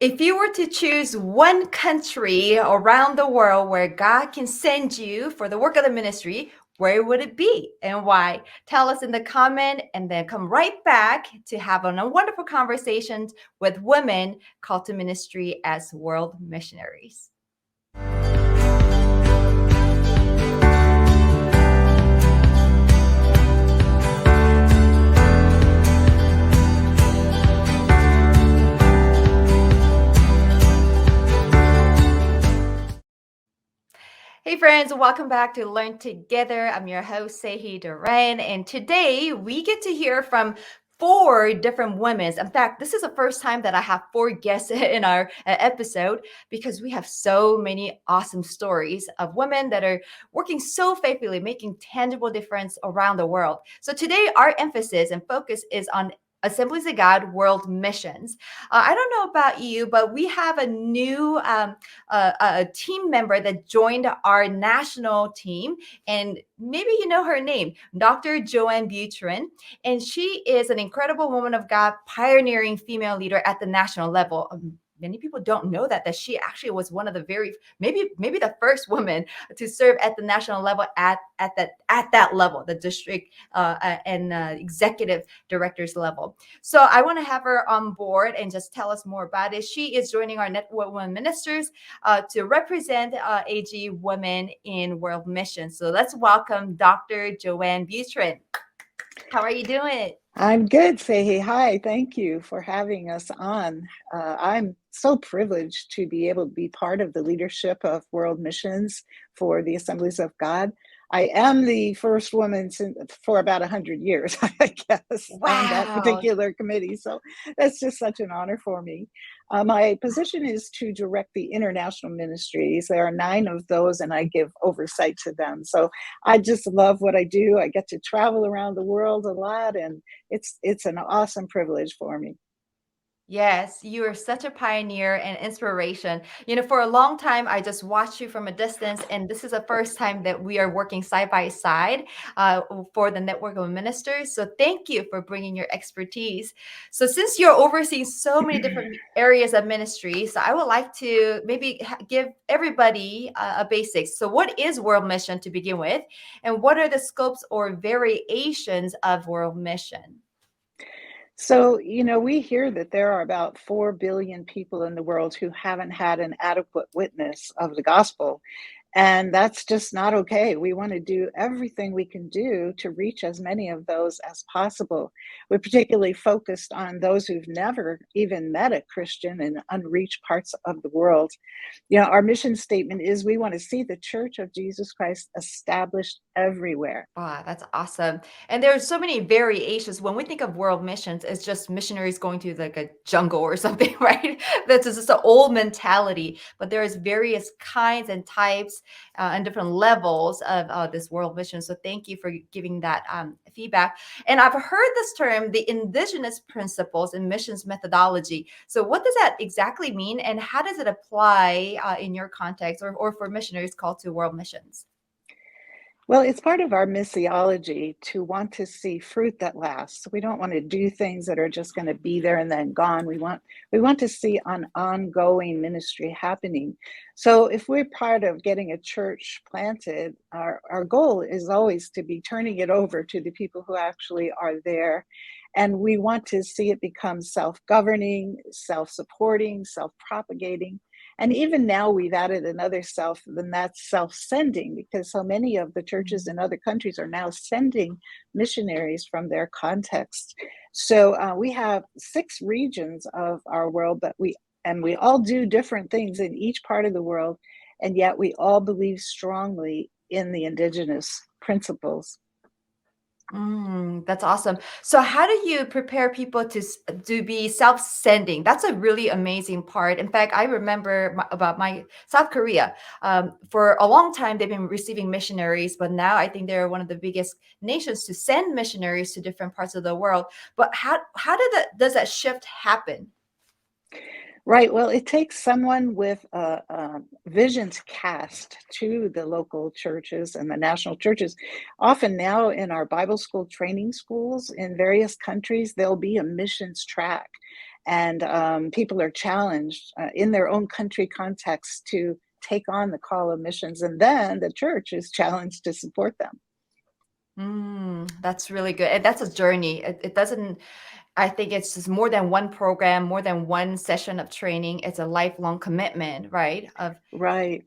If you were to choose one country around the world where God can send you for the work of the ministry, where would it be and why? Tell us in the comment and then come right back to have a wonderful conversations with women called to ministry as world missionaries. Hey friends, welcome back to Learn Together. I'm your host, Sehi Duran, and today we get to hear from four different women. In fact, this is the first time that I have four guests in our episode because we have so many awesome stories of women that are working so faithfully, making tangible difference around the world. So today our emphasis and focus is on Assemblies of God World Missions. I don't know about you, but we have a new a team member that joined our national team, and maybe you know her name, Dr. JoAnn Butrin, and she is an incredible woman of God, pioneering female leader at the national level. Many people don't know that she actually was one of the very maybe the first woman to serve at the national level at that level, the district and executive directors level. So I want to have her on board and just tell us more about it. She is joining our Network Women Ministers to represent AG women in world missions. So let's welcome Dr. JoAnn Butrin. How are you doing? I'm good, Faye. Hi, thank you for having us on. I'm so privileged to be able to be part of the leadership of World Missions for the Assemblies of God. I am the first woman for about 100 years, I guess, on that Wow. particular committee. So that's just such an honor for me. My position is to direct the international ministries. There are 9 of those, and I give oversight to them. So I just love what I do. I get to travel around the world a lot, and it's an awesome privilege for me. Yes, you are such a pioneer and inspiration. For a long time, I just watched you from a distance, and this is the first time that we are working side by side for the Network of Ministers. So thank you for bringing your expertise. So since you're overseeing so many different areas of ministry, so I would like to maybe give everybody a basics. So what is World Mission to begin with, and what are the scopes or variations of World Mission? So, we hear that there are about 4 billion people in the world who haven't had an adequate witness of the gospel. And that's just not okay. We want to do everything we can do to reach as many of those as possible. We're particularly focused on those who've never even met a Christian in unreached parts of the world. Our mission statement is we want to see the Church of Jesus Christ established everywhere. Wow, that's awesome. And there's so many variations. When we think of world missions, it's just missionaries going to like a jungle or something, right? That's just an old mentality. But there's various kinds and types and different levels of this world mission. So thank you for giving that feedback. And I've heard this term, the indigenous principles and missions methodology. So what does that exactly mean? And how does it apply in your context or for missionaries called to world missions? Well, it's part of our missiology to want to see fruit that lasts. We don't want to do things that are just going to be there and then gone. We want to see an ongoing ministry happening. So if we're part of getting a church planted, our goal is always to be turning it over to the people who actually are there. And we want to see it become self-governing, self-supporting, self-propagating. And even now we've added another self, and that's self-sending, because so many of the churches in other countries are now sending missionaries from their context. So we have 6 regions of our world and we all do different things in each part of the world, and yet we all believe strongly in the indigenous principles. That's awesome. So how do you prepare people to be self-sending? That's a really amazing part. In fact, I remember about my South Korea. For a long time, they've been receiving missionaries, but now I think they're one of the biggest nations to send missionaries to different parts of the world. But how does that shift happen? Right. Well, it takes someone with a vision to cast to the local churches and the national churches. Often now in our Bible school training schools in various countries, there'll be a missions track. and people are challenged in their own country context to take on the call of missions, and then the church is challenged to support them. That's really good. And that's a journey. It doesn't, I think it's just more than one program, more than one session of training. It's a lifelong commitment, right? Right.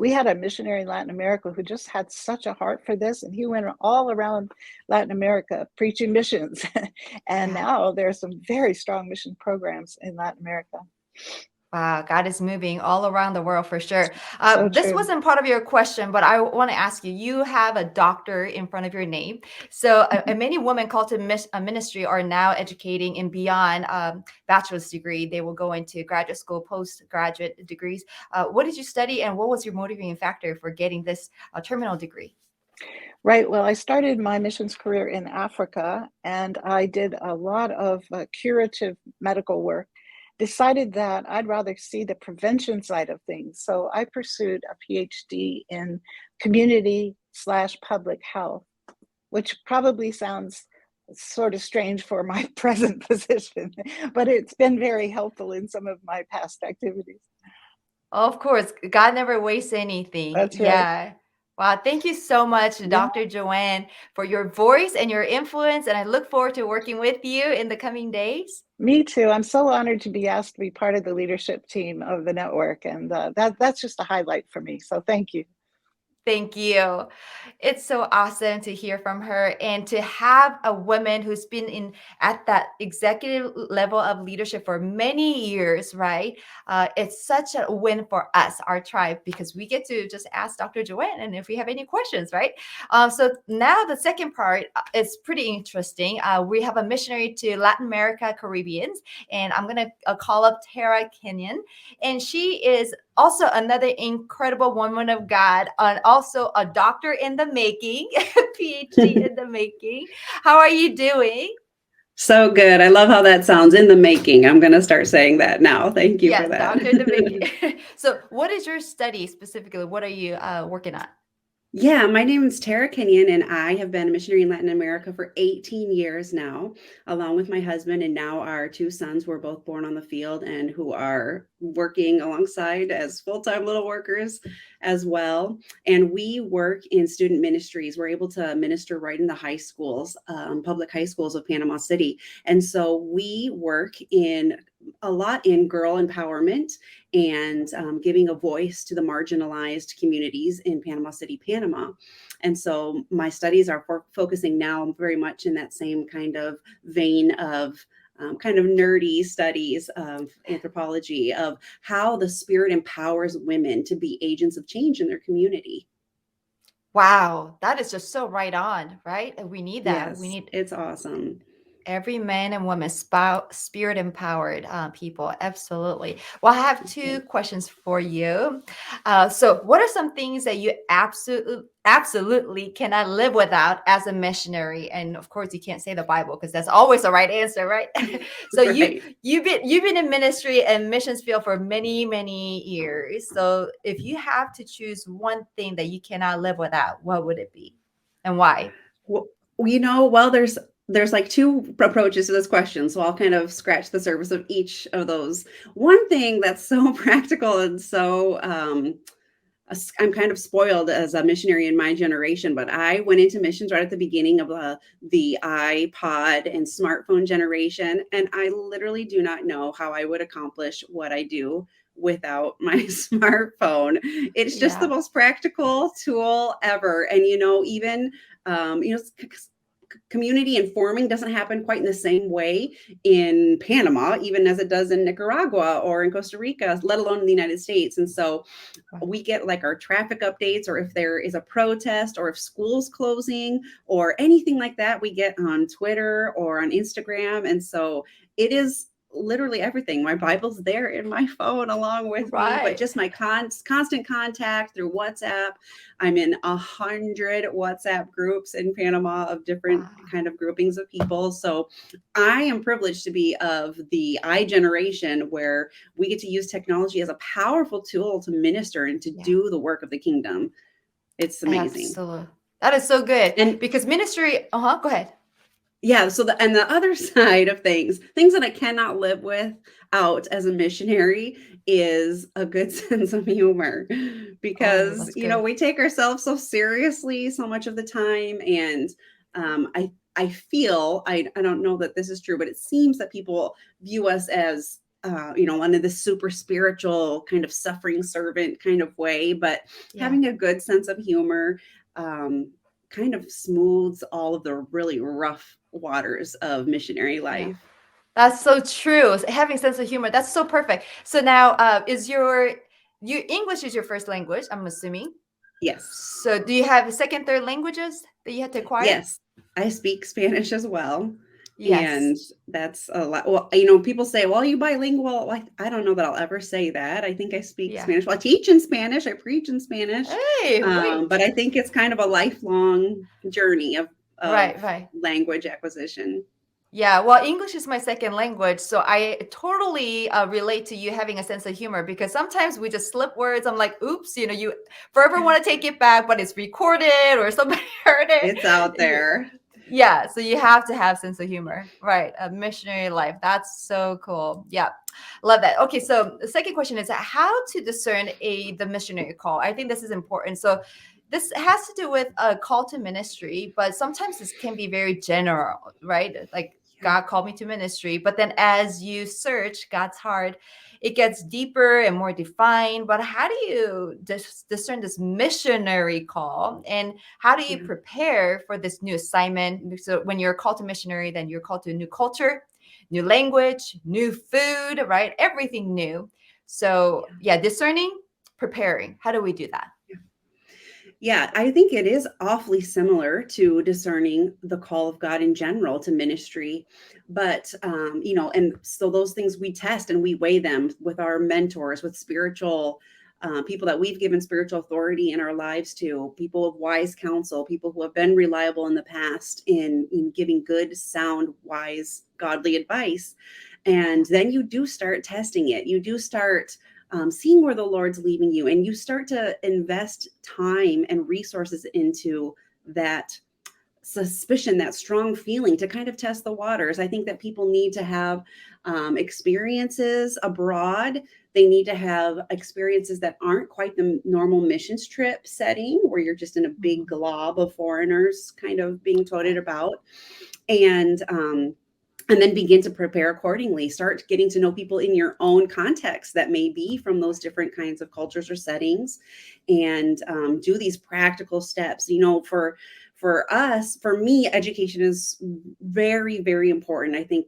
We had a missionary in Latin America who just had such a heart for this, and he went all around Latin America preaching missions. And Yeah. now there are some very strong mission programs in Latin America. Wow, God is moving all around the world for sure. So This true. wasn't part of your question, but I want to ask you. You have a doctor in front of your name, so and many women called to ministry are now educating and beyond bachelor's degree. They will go into graduate school, postgraduate degrees. What did you study, and what was your motivating factor for getting this terminal degree? Right. Well, I started my missions career in Africa, and I did a lot of curative medical work. Decided that I'd rather see the prevention side of things. So I pursued a PhD in community/public health, which probably sounds sort of strange for my present position, but it's been very helpful in some of my past activities. Of course, God never wastes anything. That's right. Yeah. Wow. Thank you so much, Yeah, Dr. JoAnn, for your voice and your influence. And I look forward to working with you in the coming days. me too. I'm so honored to be asked to be part of the leadership team of the network, and that's just a highlight for me. So thank you. Thank you. It's so awesome to hear from her and to have a woman who's been in at that executive level of leadership for many years, right? It's such a win for us, our tribe, because we get to just ask Dr. JoAnn and if we have any questions, right? So now the second part is pretty interesting. We have a missionary to Latin America, Caribbeans, and I'm going to call up Tara Kenyon, and she is also another incredible woman of God, and also a doctor in the making, PhD in the making. How are you doing? So good. I love how that sounds, in the making. I'm going to start saying that now. Thank you for Yes, that. doctor in the making. So, what is your study specifically? What are you working on? Yeah, my name is Tara Kenyon, and I have been a missionary in Latin America for 18 years now, along with my husband and now our two sons who were both born on the field and who are working alongside as full-time little workers as well. And we work in student ministries. We're able to minister right in the high schools, public high schools of Panama City. And so we work a lot in girl empowerment and giving a voice to the marginalized communities in Panama City, Panama. And so my studies are focusing now very much in that same kind of vein of kind of nerdy studies of anthropology, of how the Spirit empowers women to be agents of change in their community. Wow, that is just so right on, right? And we need that. We Yes, need it's awesome. every man and woman spirit empowered people. Absolutely. Well, I have two questions for you. So, what are some things that you absolutely cannot live without as a missionary? And of course, you can't say the Bible because that's always the right answer, right? So Right. you've been in ministry and missions field for many years. So if you have to choose one thing that you cannot live without, what would it be, and why? Well, there's like two approaches to this question, so I'll kind of scratch the surface of each of those. One thing that's so practical and so I'm kind of spoiled as a missionary in my generation, but I went into missions right at the beginning of the iPod and smartphone generation, and I literally do not know how I would accomplish what I do without my smartphone. It's just the Yeah. most practical tool ever. And even community informing doesn't happen quite in the same way in Panama, even as it does in Nicaragua or in Costa Rica, let alone in the United States. And so we get like our traffic updates, or if there is a protest, or if school's closing, or anything like that, we get on Twitter or on Instagram. And so it is literally everything. My Bible's there in my phone along with me, but Right. just my constant contact through WhatsApp. I'm in 100 WhatsApp groups in Panama of different Wow. kind of groupings of people. So I am privileged to be of the I generation where we get to use technology as a powerful tool to minister and to Yeah. do the work of the kingdom. It's amazing. Absolutely. That is so good And because ministry, go ahead. Yeah, so and the other side of things that I cannot live without as a missionary is a good sense of humor, Oh, because that's good. we take ourselves so seriously so much of the time. And I feel, I don't know that this is true, but it seems that people view us as one of the super spiritual kind of suffering servant kind of way, but Yeah. having a good sense of humor um, kind of smooths all of the really rough waters of missionary Yeah. life. That's so true. Having sense of humor. That's so perfect. So now, is your English is your first language? I'm assuming. Yes. So do you have second, third languages that you had to acquire? Yes. I speak Spanish as well. Yes. And that's a lot. Well, people say, well, you bilingual. I don't know that I'll ever say that. I think I speak Yeah. Spanish. Well, I teach in Spanish. I preach in Spanish. Hey, wait. But I think it's kind of a lifelong journey of Right, right. language acquisition. Yeah, well, English is my second language, so I totally relate to you having a sense of humor because sometimes we just slip words. I'm like, oops, you forever want to take it back, but it's recorded or somebody heard it. It's out there. Yeah, so you have to have sense of humor, right? A missionary life. That's so cool. Yeah, love that. Okay, so the second question is how to discern the missionary call. I think this is important. So this has to do with a call to ministry, but sometimes this can be very general, right? Like Yeah. God called me to ministry, but then as you search God's heart, it gets deeper and more defined. But how do you discern this missionary call, and how do you Yeah. prepare for this new assignment? So when you're called to missionary, then you're called to a new culture, new language, new food, right? Everything new. So yeah, discerning, preparing. How do we do that? Yeah, I think it is awfully similar to discerning the call of God in general to ministry. But, and so those things we test and we weigh them with our mentors, with spiritual people that we've given spiritual authority in our lives to, people of wise counsel, people who have been reliable in the past in giving good, sound, wise, godly advice. And then you do start testing it. You do start seeing where the Lord's leading you, and you start to invest time and resources into that suspicion, that strong feeling to kind of test the waters. I think that people need to have experiences abroad. They need to have experiences that aren't quite the normal missions trip setting where you're just in a big glob of foreigners kind of being toted about. And then begin to prepare accordingly. Start getting to know people in your own context that may be from those different kinds of cultures or settings, and do these practical steps. For us, for me, education is very, very important. I think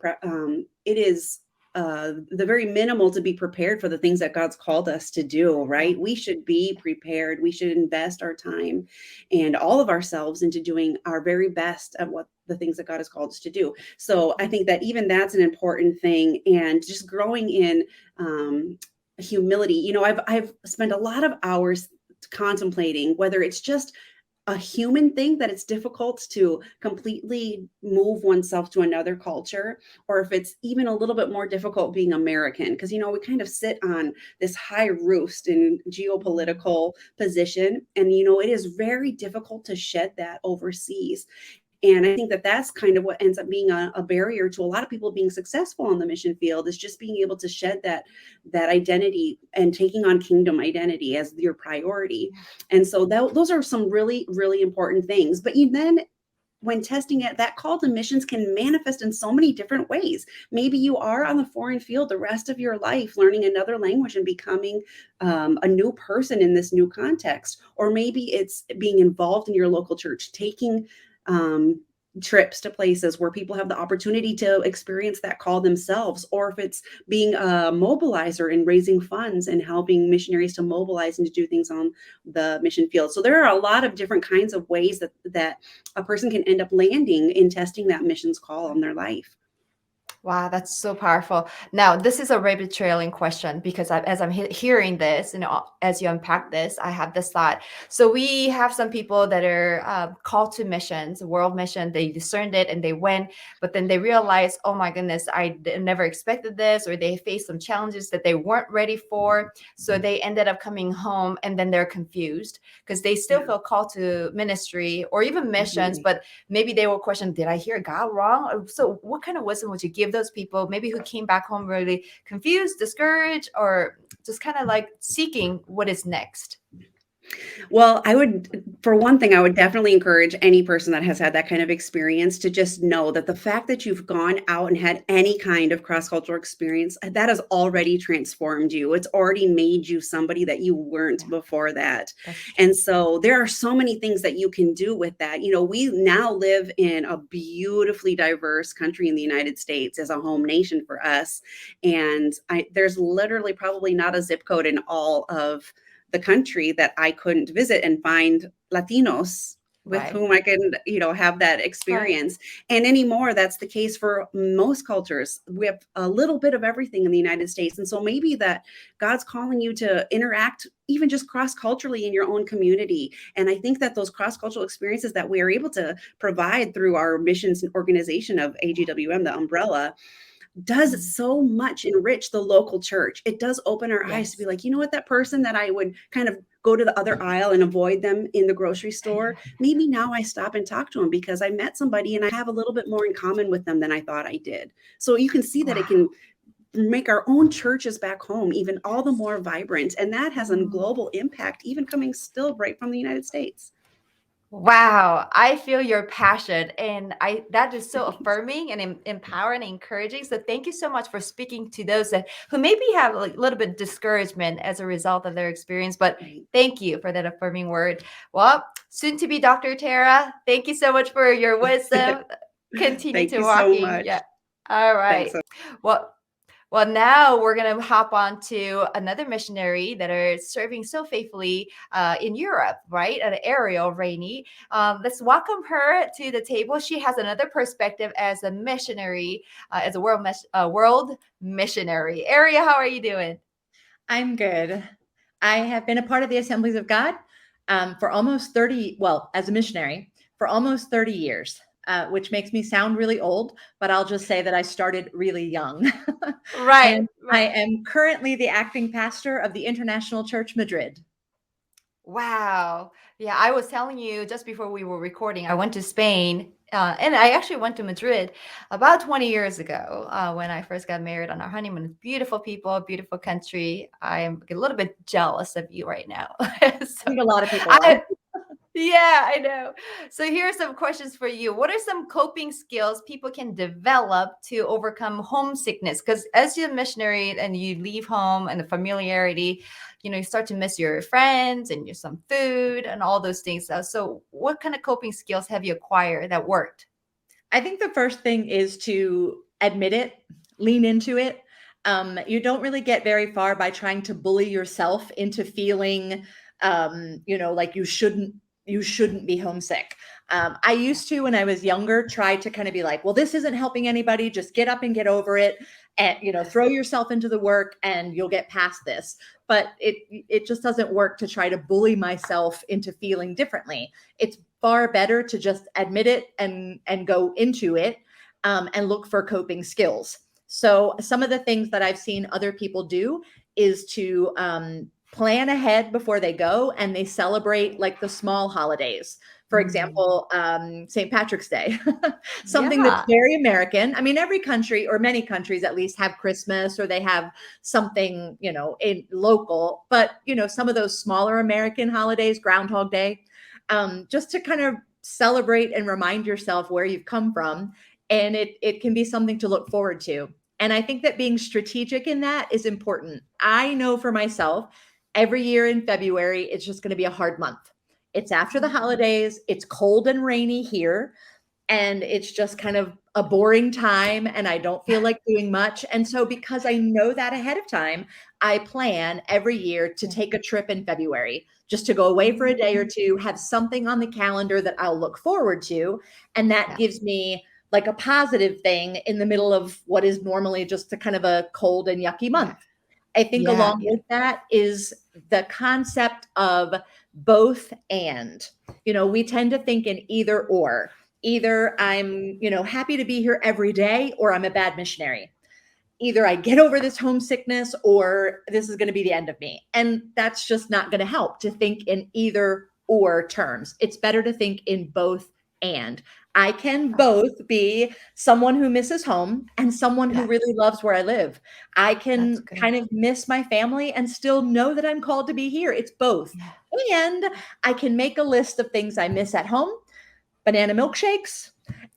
it is the very minimal to be prepared for the things that God's called us to do, right? We should be prepared. We should invest our time and all of ourselves into doing our very best at what the things that God has called us to do. So I think that even that's an important thing, and just growing in humility. I've spent a lot of hours contemplating whether it's just a human thing that it's difficult to completely move oneself to another culture, or if it's even a little bit more difficult being American, because we kind of sit on this high roost in geopolitical position, and it is very difficult to shed that overseas. And I think that that's kind of what ends up being a barrier to a lot of people being successful on the mission field, is just being able to shed that identity and taking on kingdom identity as your priority. And so those are some really, really important things. But then when testing it, that call to missions can manifest in so many different ways. Maybe you are on the foreign field the rest of your life, learning another language and becoming a new person in this new context. Or maybe it's being involved in your local church, taking trips to places where people have the opportunity to experience that call themselves, or if it's being a mobilizer and raising funds and helping missionaries to mobilize and to do things on the mission field. So there are a lot of different kinds of ways that a person can end up landing in testing that missions call on their life. Wow, that's so powerful. Now, this is a rabbit trailing question because as I'm hearing this, as you unpack this, I have this thought. So we have some people that are called to missions, world mission. They discerned it and they went, but then they realize, oh my goodness, never expected this, or they faced some challenges that they weren't ready for. So they ended up coming home and then they're confused because they still Yeah, feel called to ministry or even missions, absolutely. but maybe they will question, did I hear God wrong? So what kind of wisdom would you give those people maybe who came back home really confused, discouraged, or just kind of like seeking what is next? Well, for one thing, I would definitely encourage any person that has had that kind of experience to just know that the fact that you've gone out and had any kind of cross-cultural experience, that has already transformed you. It's already made you somebody that you weren't Yeah, before that. that's true. And so there are so many things that you can do with that. We now live in a beautifully diverse country in the United States as a home nation for us. And there's literally probably not a zip code in all of the country that I couldn't visit and find Latinos with Right. whom I can, have that Right. experience. And anymore, that's the case for most cultures. We have a little bit of everything in the United States. And so maybe that God's calling you to interact even just cross-culturally in your own community. And I think that those cross-cultural experiences that we are able to provide through our missions and organization of AGWM, the umbrella, does so much enrich the local church. It does open our eyes to be Yes. like, you know what, that person that I would kind of go to the other aisle and avoid them in the grocery store, maybe now I stop and talk to them because I met somebody and I have a little bit more in common with them than I thought I did. So you can see that it Wow. can make our own churches back home even all the more vibrant. And that has a Mm. global impact, even coming still right from the United States. Wow, I feel your passion, and I that is so affirming and empowering and encouraging. So thank you so much for speaking to those that who maybe have a little bit discouragement as a result of their experience, but Right. thank you for that affirming word. Well, soon to be Dr. Tara, thank you so much for your wisdom. Continue Thank to you so walking. much. Yeah. All Thanks. right. Well, well, now we're going to hop on to another missionary that are serving so faithfully in Europe, right? Ariel Rainey. Let's welcome her to the table. She has another perspective as a missionary, as a world missionary. Ariel, how are you doing? I'm good. I have been a part of the Assemblies of God for almost 30, well, as a missionary, for almost 30 years, which makes me sound really old, but I'll just say that I started really young. Right, And I right. am currently the acting pastor of the International Church Madrid. Wow. Yeah, I was telling you just before we were recording, I went to Spain and I actually went to Madrid about 20 years ago when I first got married on our honeymoon. Beautiful people, beautiful country. I am a little bit jealous of you right now. I So think a lot of people I, are. yeah, I know. So here are some questions for you. What are some coping skills people can develop to overcome homesickness? Because as you're a missionary and you leave home and the familiarity, you start to miss your friends and your some food and all those things. So what kind of coping skills have you acquired that worked? I think the first thing is to admit it, lean into it. You don't really get very far by trying to bully yourself into feeling, like you shouldn't be homesick. I used to, when I was younger, try to kind of be like, well, this isn't helping anybody. Just get up and get over it, and throw yourself into the work, and you'll get past this. But it just doesn't work to try to bully myself into feeling differently. It's far better to just admit it and go into it, and look for coping skills. So some of the things that I've seen other people do is to plan ahead before they go, and they celebrate like the small holidays. For Mm. example, St. Patrick's Day, something that's Yeah. very American. I mean, every country, or many countries at least, have Christmas, or they have something, in local. But some of those smaller American holidays, Groundhog Day, just to kind of celebrate and remind yourself where you've come from. And it can be something to look forward to. And I think that being strategic in that is important. I know for myself, every year in February, it's just going to be a hard month. It's after the Mm. holidays, it's cold and rainy here, and it's just kind of a boring time, and I don't feel like doing much. And so because I know that ahead of time, I plan every year to Yeah. take a trip in February, just to go away for a day or two, have something on the calendar that I'll look forward to, and that Yeah. gives me like a positive thing in the middle of what is normally just a kind of a cold and yucky month. I think Yeah, along with that is the concept of both and. We tend to think in either or. Either I'm, happy to be here every day, or I'm a bad missionary. Either I get over this homesickness, or this is going to be the end of me. And that's just not going to help to think in either or terms. It's better to think in both and. I can both be someone who misses home and someone who yeah, really loves where I live. I that's can good. kind of miss my family and still know that I'm called to be here. It's both. Yeah. And I can make a list of things I miss at home, banana milkshakes,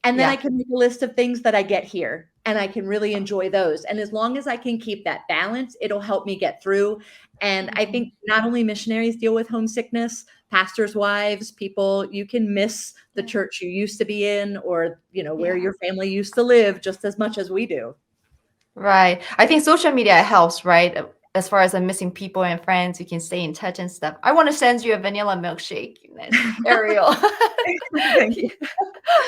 and then I Yeah. can make a list of things that I get here, and I can really enjoy those. And as long as I can keep that balance, it'll help me get through. And I think not only missionaries deal with homesickness, pastors' wives, people, you can miss the church you used to be in, or, where Yeah. your family used to live, just as much as we do. Right. I think social media helps, right? As far as missing people and friends, you can stay in touch and stuff. I want to send you a vanilla milkshake, Ariel. Thank you.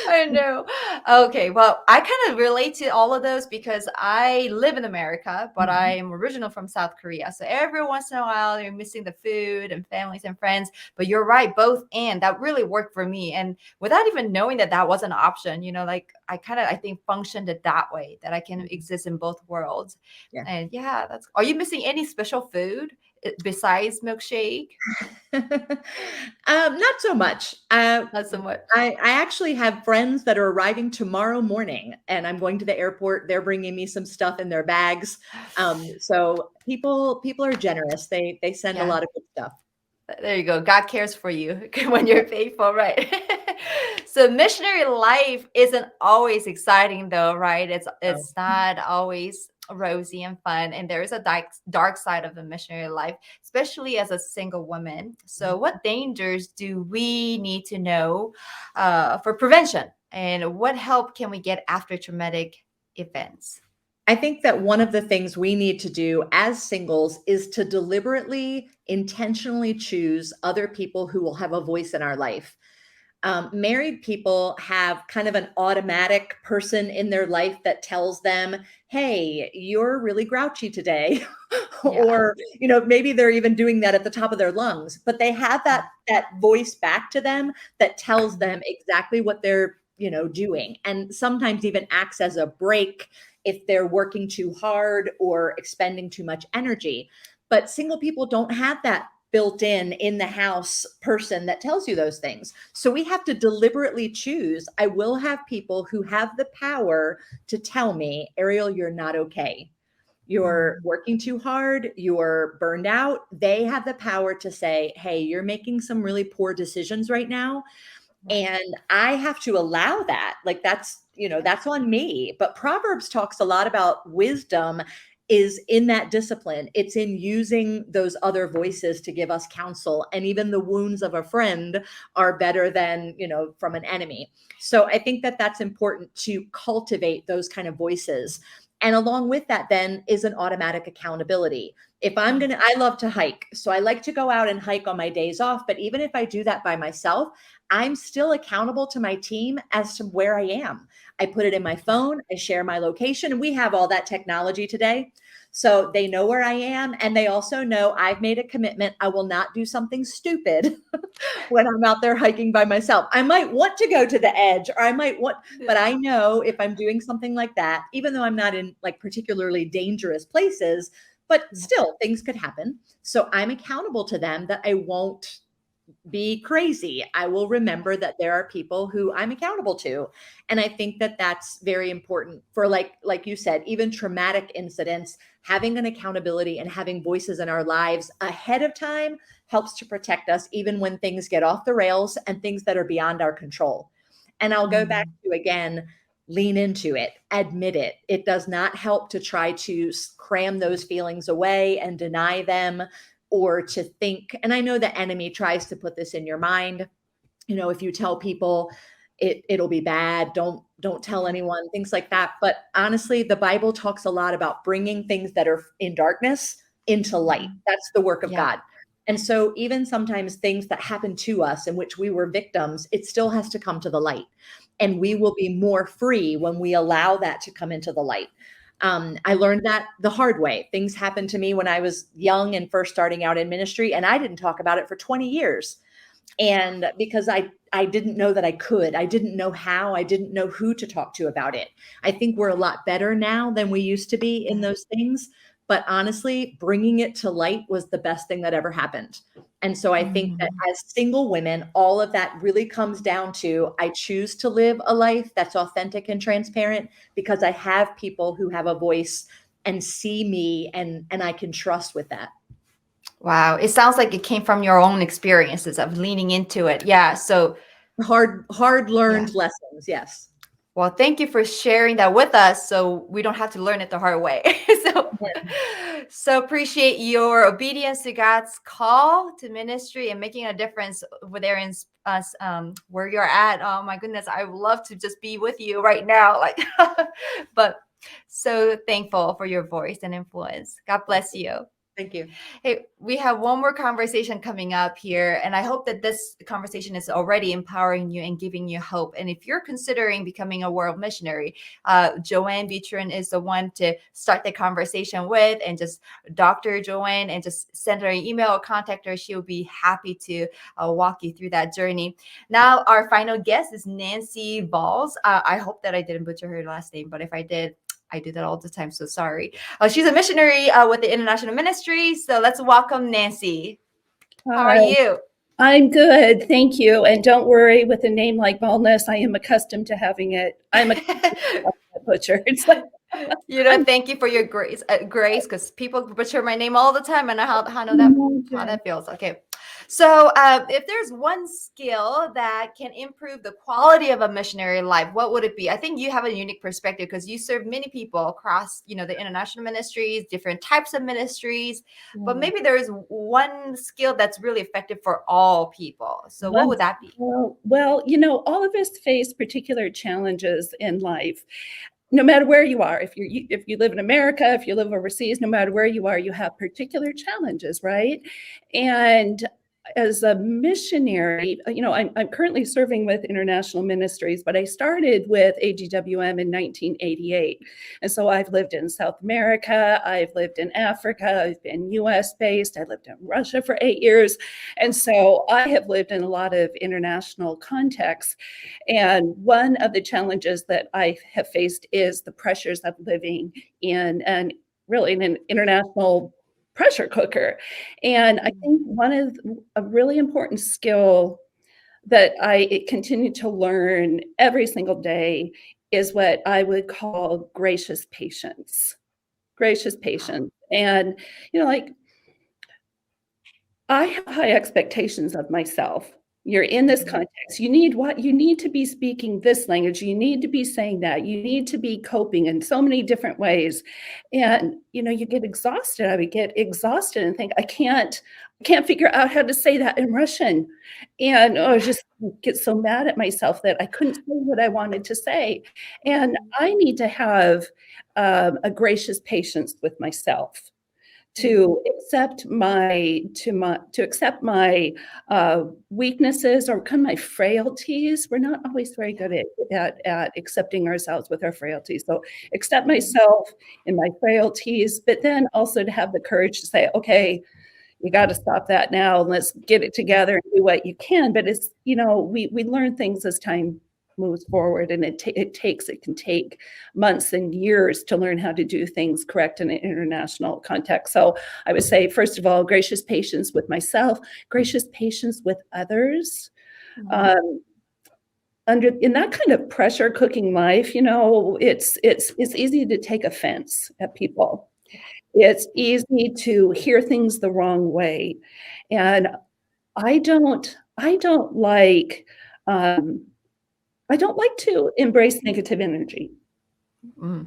I know. Okay, well, I kind of relate to all of those because I live in America, but I am original from South Korea. So every once in a while, you're missing the food and families and friends. But you're right, both and that really worked for me. And without even knowing that that was an option, like I think functioned it that way, that I can exist in both worlds. Yeah. And yeah, are you missing any special food besides milkshake? Not so much. Not so much. I actually have friends that are arriving tomorrow morning, and I'm going to the airport. They're bringing me some stuff in their bags. So people are generous. They send a Yeah. lot of good stuff. There you go. God cares for you when you're faithful, right? So missionary life isn't always exciting though, right? It's not always rosy and fun. And there is a dark side of the missionary life, especially as a single woman. So what dangers do we need to know for prevention? And what help can we get after traumatic events? I think that one of the things we need to do as singles is to deliberately, intentionally choose other people who will have a voice in our life. Married people have kind of an automatic person in their life that tells them, hey, you're really grouchy today. Yeah. Or, maybe they're even doing that at the top of their lungs, but they have that voice back to them that tells them exactly what they're, doing, and sometimes even acts as a break if they're working too hard or expending too much energy. But single people don't have that built in the house person that tells you those things. So we have to deliberately choose. I will have people who have the power to tell me, Ariel, you're not okay. You're working too hard. You're burned out. They have the power to say, hey, you're making some really poor decisions right now. And I have to allow that. Like that's on me. But Proverbs talks a lot about wisdom is in that discipline. It's in using those other voices to give us counsel. And even the wounds of a friend are better than, from an enemy. So I think that that's important to cultivate those kind of voices. And along with that then is an automatic accountability. If I love to hike. So I like to go out and hike on my days off. But even if I do that by myself, I'm still accountable to my team as to where I am. I put it in my phone, I share my location, and we have all that technology today. So they know where I am. And they also know I've made a commitment. I will not do something stupid when I'm out there hiking by myself. I might want to go to the edge, or but I know if I'm doing something like that, even though I'm not in like particularly dangerous places, but still things could happen. So I'm accountable to them that I won't be crazy. I will remember that there are people who I'm accountable to. And I think that that's very important for like you said, even traumatic incidents, having an accountability and having voices in our lives ahead of time helps to protect us even when things get off the rails and things that are beyond our control. And I'll go back to, again, lean into it, admit it. It does not help to try to cram those feelings away and deny them, or to think, and I know the enemy tries to put this in your mind, if you tell people it'll be bad, don't tell anyone, things like that. But honestly, the Bible talks a lot about bringing things that are in darkness into light. That's the work of God. And so even sometimes things that happen to us in which we were victims, it still has to come to the light. and we will be more free when we allow that to come into the light. I learned that the hard way. Things happened to me when I was young and first starting out in ministry, and I didn't talk about it for 20 years. And because I didn't know that I could, I didn't know how, I didn't know who to talk to about it. I think we're a lot better now than we used to be in those things. But honestly, bringing it to light was the best thing that ever happened. And so I think that as single women, all of that really comes down to, I choose to live a life that's authentic and transparent because I have people who have a voice and see me, and I can trust with that. Wow. It sounds like it came from your own experiences of leaning into it. Yeah. So hard learned lessons. Yes. Well, thank you for sharing that with us so we don't have to learn it the hard way. So appreciate your obedience to God's call to ministry and making a difference over there in us, where you're at. Oh my goodness, I would love to just be with you right now. But so thankful for your voice and influence. God bless you. Thank you. Hey, we have one more conversation coming up here, and I hope that this conversation is already empowering you and giving you hope. And if you're considering becoming a world missionary, JoAnn Butrin is the one to start the conversation with, and just Dr. JoAnn, and just send her an email or contact her. She'll be happy to walk you through that journey. Now, our final guest is Nancy Valnes. I hope that I didn't butcher her last name, but if I did, I do that all the time, so sorry. She's a missionary with the International Ministry. So let's welcome Nancy. How are you? I'm good, thank you. And don't worry, with a name like Valnes, I am accustomed to having it. I'm a butcher. Thank you for your grace, because people butcher my name all the time, and I know how that feels. Okay. So if there's one skill that can improve the quality of a missionary life, what would it be? I think you have a unique perspective because you serve many people across, the international ministries, different types of ministries, but maybe there is one skill that's really effective for all people. So what would that be? Well, all of us face particular challenges in life. No matter where you are, if you live in America, if you live overseas, no matter where you are, you have particular challenges, right? And as a missionary, I'm currently serving with international ministries, but I started with AGWM in 1988. And so I've lived in South America, I've lived in Africa, I've been US based, I lived in Russia for 8 years. And so I have lived in a lot of international contexts. And one of the challenges that I have faced is the pressures of living in an international pressure cooker. And I think one of a really important skill that I continue to learn every single day is what I would call gracious patience. Gracious patience. And, I have high expectations of myself. You're in this context. You need to be speaking this language. You need to be saying that. You need to be coping in so many different ways. And, you get exhausted. I would get exhausted and think, I can't figure out how to say that in Russian. And I just get so mad at myself that I couldn't say what I wanted to say. And I need to have a gracious patience with myself, to accept my weaknesses or kind of my frailties. We're not always very good at accepting ourselves with our frailties. So accept myself and my frailties, but then also to have the courage to say, okay, you got to stop that now and let's get it together and do what you can. But it's, we learn things as time moves forward, and it can take months and years to learn how to do things correct in an international context. So I would say, first of all, gracious patience with myself, gracious patience with others. In that kind of pressure cooking life, it's easy to take offense at people. It's easy to hear things the wrong way, and I don't like to embrace negative energy. I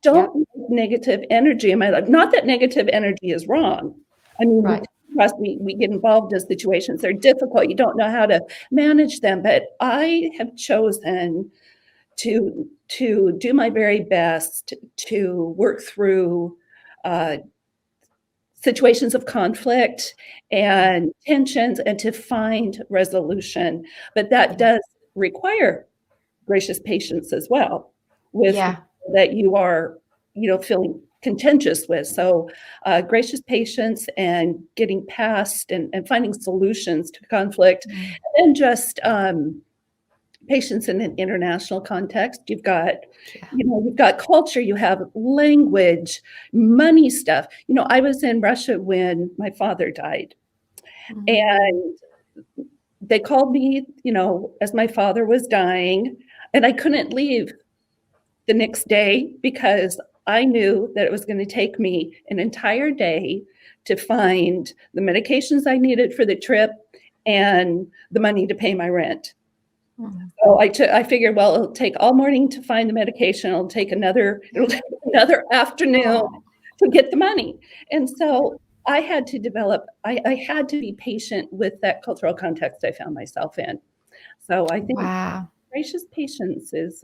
don't like negative energy in my life. Not that negative energy is wrong. I mean, we get involved in situations. They're difficult. You don't know how to manage them. But I have chosen to do my very best to work through situations of conflict and tensions and to find resolution. But that does require gracious patience as well with Yeah. that you are, feeling contentious with. So gracious patience and getting past and finding solutions to conflict, and just patience in an international context. You've got, you've got culture, you have language, money stuff. I was in Russia when my father died, and they called me, as my father was dying, and I couldn't leave the next day because I knew that it was going to take me an entire day to find the medications I needed for the trip and the money to pay my rent. So I figured, well, it'll take all morning to find the medication. It'll take another afternoon to get the money. And so I had to develop, I had to be patient with that cultural context I found myself in. So I think gracious patience it's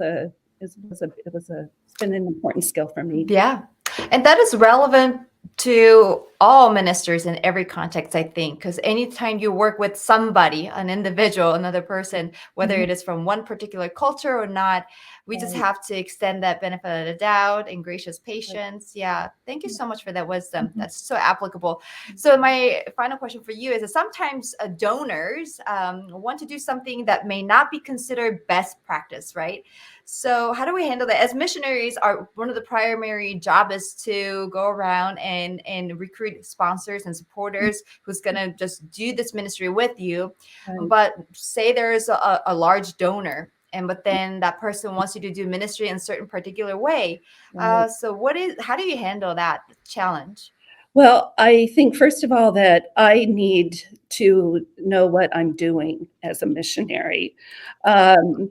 been an important skill for me. Yeah. And that is relevant to all ministers in every context, I think, because anytime you work with somebody, an individual, another person, whether it is from one particular culture or not, we just have to extend that benefit of the doubt and gracious patience. Yeah. Thank you so much for that wisdom. That's so applicable. So my final question for you is that sometimes donors want to do something that may not be considered best practice, right? So how do we handle that? As missionaries, one of the primary job is to go around and recruit sponsors and supporters who's going to just do this ministry with you. Right. But say there's a large donor, but then that person wants you to do ministry in a certain particular way. Right. So how do you handle that challenge? Well, I think, first of all, that I need to know what I'm doing as a missionary. The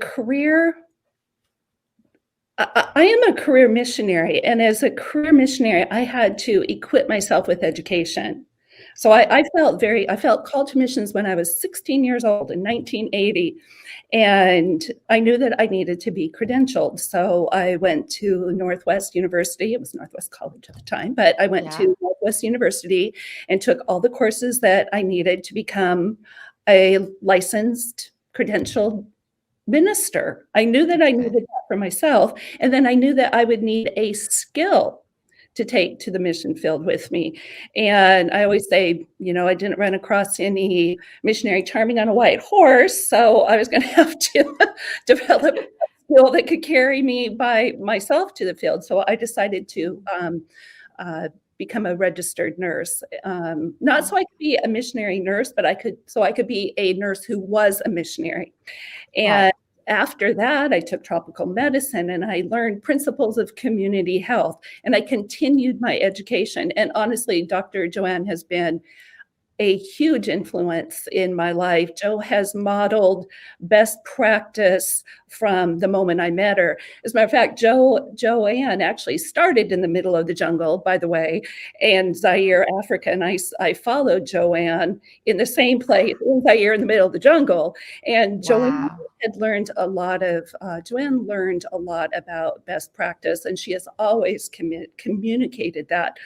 career, I am a career missionary, and as a career missionary, I had to equip myself with education. So I felt called to missions when I was 16 years old in 1980, and I knew that I needed to be credentialed. So I went to Northwest University. It was Northwest College at the time, but I went to Northwest University and took all the courses that I needed to become a licensed, credentialed minister. I knew that I needed that for myself. And then I knew that I would need a skill to take to the mission field with me. And I always say, I didn't run across any missionary charming on a white horse. So I was going to have to develop a skill that could carry me by myself to the field. So I decided to become a registered nurse, not so I could be a missionary nurse, but I could be a nurse who was a missionary. And after that, I took tropical medicine and I learned principles of community health, and I continued my education. And honestly, Dr. JoAnn has been a huge influence in my life. Jo has modeled best practice from the moment I met her. As a matter of fact, JoAnn actually started in the middle of the jungle, by the way, in Zaire, Africa. And I followed JoAnn in the same place in Zaire in the middle of the jungle. And JoAnn learned a lot about best practice, and she has always communicated that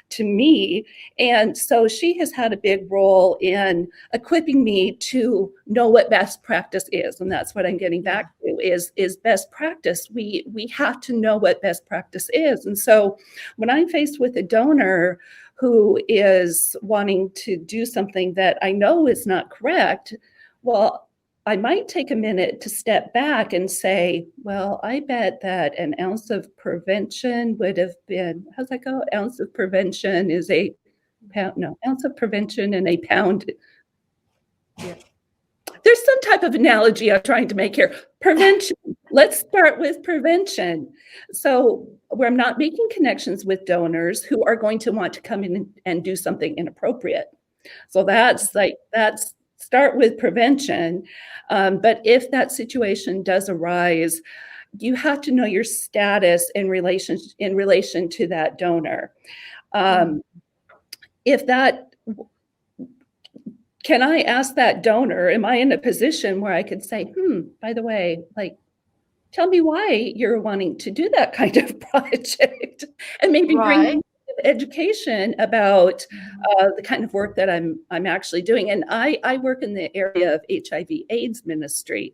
to me. And so she has had a big role in equipping me to know what best practice is. And that's what I'm getting back to is best practice. We have to know what best practice is. And so when I'm faced with a donor who is wanting to do something that I know is not correct, well, I might take a minute to step back and say, well, I bet that an ounce of prevention would have been, how's that go? Ounce of prevention is a pound, no, ounce of prevention and a pound. Yeah. There's some type of analogy I'm trying to make here. Prevention. Let's start with prevention. So where I'm not making connections with donors who are going to want to come in and do something inappropriate. So that's start with prevention. But if that situation does arise, you have to know your status in relation to that donor. Can I ask that donor, am I in a position where I could say, by the way, tell me why you're wanting to do that kind of project, and maybe bring education about the kind of work that I'm actually doing. And I work in the area of HIV/AIDS ministry.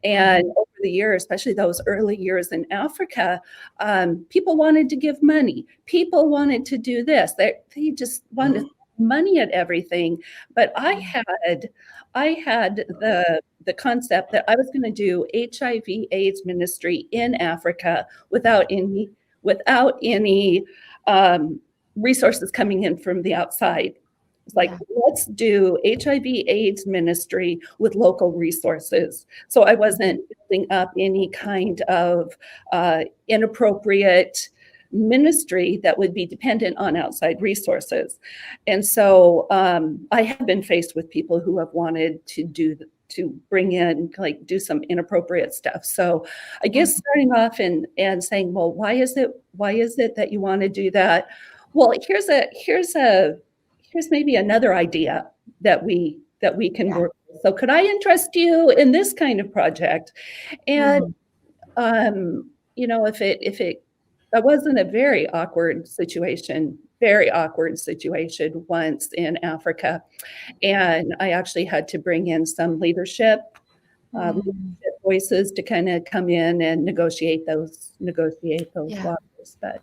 And over the years, especially those early years in Africa, people wanted to give money. People wanted to do this. They just wanted money at everything. But I had the concept that I was going to do HIV/AIDS ministry in Africa without any resources coming in from the outside. It's like, let's do HIV/AIDS ministry with local resources. So I wasn't building up any kind of inappropriate ministry that would be dependent on outside resources. And so I have been faced with people who have wanted to bring in, like, do some inappropriate stuff. So I guess starting off and saying, well, why is it that you want to do that? Well, here's maybe another idea that we can work with. So could I interest you in this kind of project? And that wasn't a very awkward situation once in Africa. And I actually had to bring in some leadership voices to kind of come in and negotiate those waters. But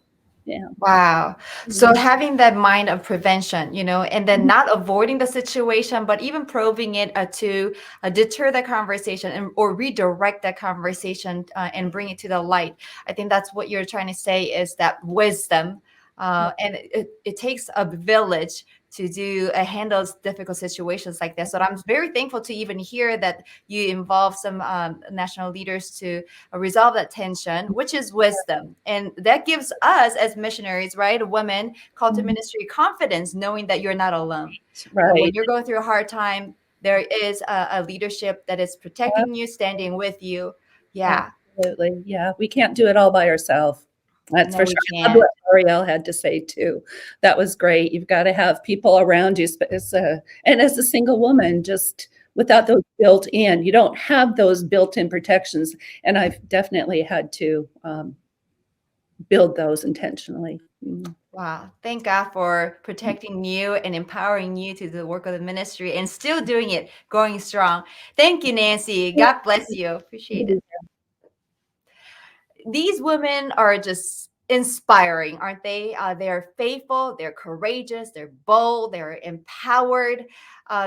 yeah. Wow. So having that mind of prevention, and then not avoiding the situation, but even probing it to deter the conversation or redirect that conversation and bring it to the light. I think that's what you're trying to say, is that wisdom. And it takes a village to handle difficult situations like this. So I'm very thankful to even hear that you involve some national leaders to resolve that tension, which is wisdom. And that gives us as missionaries, right, women called to ministry, confidence, knowing that you're not alone. Right. When you're going through a hard time, there is a leadership that is protecting you, standing with you. Yeah. Absolutely. Yeah. We can't do it all by ourselves. That's for sure. That's what Ariel had to say too. That was great. You've got to have people around you. And as a single woman, just without those built in, you don't have those built-in protections. And I've definitely had to build those intentionally. Wow. Thank God for protecting you and empowering you to do the work of the ministry and still doing it, going strong. Thank you, Nancy. God bless you. Appreciate it. These women are just inspiring, aren't they? They're faithful, they're courageous, they're bold, they're empowered.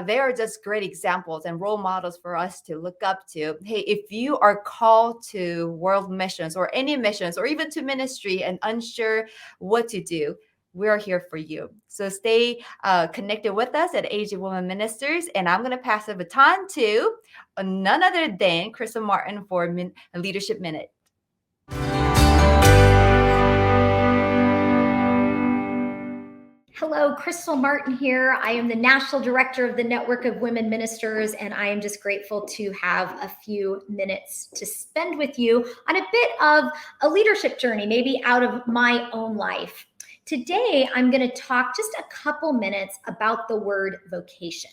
They are just great examples and role models for us to look up to. Hey, if you are called to world missions or any missions or even to ministry and unsure what to do, we're here for you. So stay connected with us at AG Women Ministers. And I'm going to pass the baton to none other than Crystal Martin for a Leadership Minute. Hello, Crystal Martin here. I am the National Director of the Network of Women Ministers, and I am just grateful to have a few minutes to spend with you on a bit of a leadership journey, maybe out of my own life. Today, I'm going to talk just a couple minutes about the word vocation.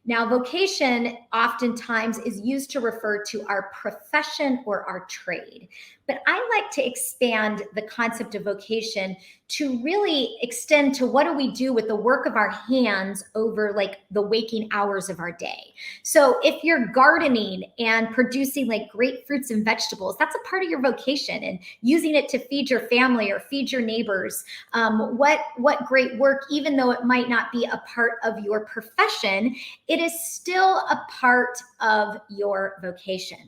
Now, vocation oftentimes is used to refer to our profession or our trade, but I like to expand the concept of vocation to really extend to what do we do with the work of our hands over like the waking hours of our day. So if you're gardening and producing like great fruits and vegetables, that's a part of your vocation, and using it to feed your family or feed your neighbors. What great work, even though it might not be a part of your profession, it is still a part of your vocation.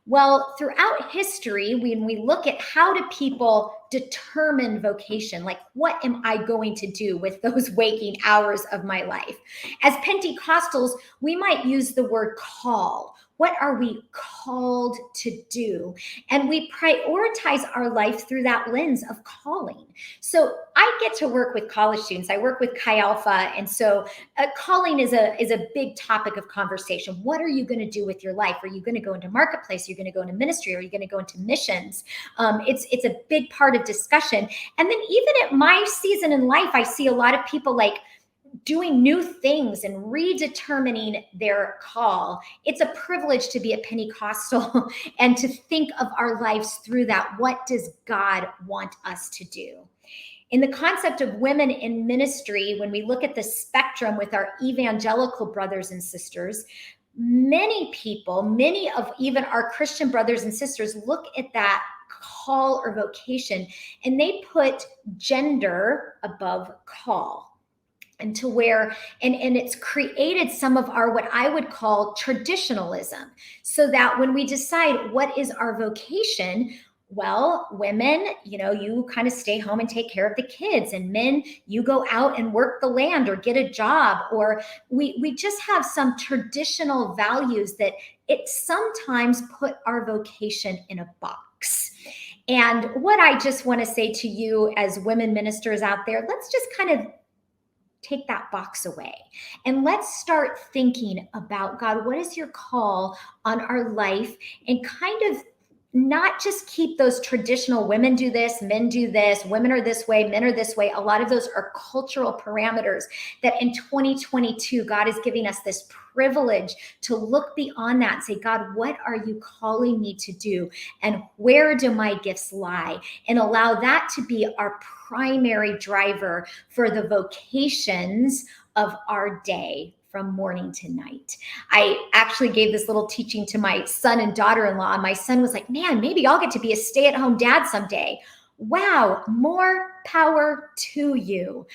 Well, throughout history, when we look at how do people determine vocation, like what am I going to do with those waking hours of my life? As Pentecostals, we might use the word call. What are we called to do? And we prioritize our life through that lens of calling. So I get to work with college students. I work with Chi Alpha. And so calling is a big topic of conversation. What are you going to do with your life? Are you going to go into marketplace? Are you going to go into ministry? Are you going to go into missions? It's a big part of discussion. And then even at my season in life, I see a lot of people like doing new things and redetermining their call. It's a privilege to be a Pentecostal and to think of our lives through that. What does God want us to do? In the concept of women in ministry, when we look at the spectrum with our evangelical brothers and sisters, many people, many of even our Christian brothers and sisters look at that call or vocation and they put gender above call. And to where, and it's created some of our, what I would call traditionalism, so that when we decide what is our vocation, well, women, you kind of stay home and take care of the kids, and men, you go out and work the land or get a job, or we just have some traditional values that it sometimes put our vocation in a box. And what I just want to say to you as women ministers out there, let's just kind of take that box away and let's start thinking about, God, what is your call on our life? And kind of not just keep those traditional women do this, men do this, women are this way, men are this way. A lot of those are cultural parameters that in 2022, God is giving us this privilege to look beyond that and say, God, what are you calling me to do? And where do my gifts lie? And allow that to be our primary driver for the vocations of our day from morning to night. I actually gave this little teaching to my son and daughter-in-law. My son was like, man, maybe I'll get to be a stay-at-home dad someday. Wow, more power to you.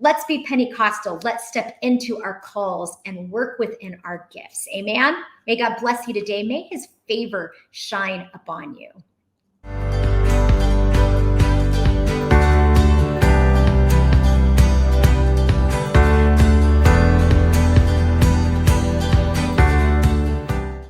Let's be Pentecostal. Let's step into our calls and work within our gifts. Amen. May God bless you today. May his favor shine upon you.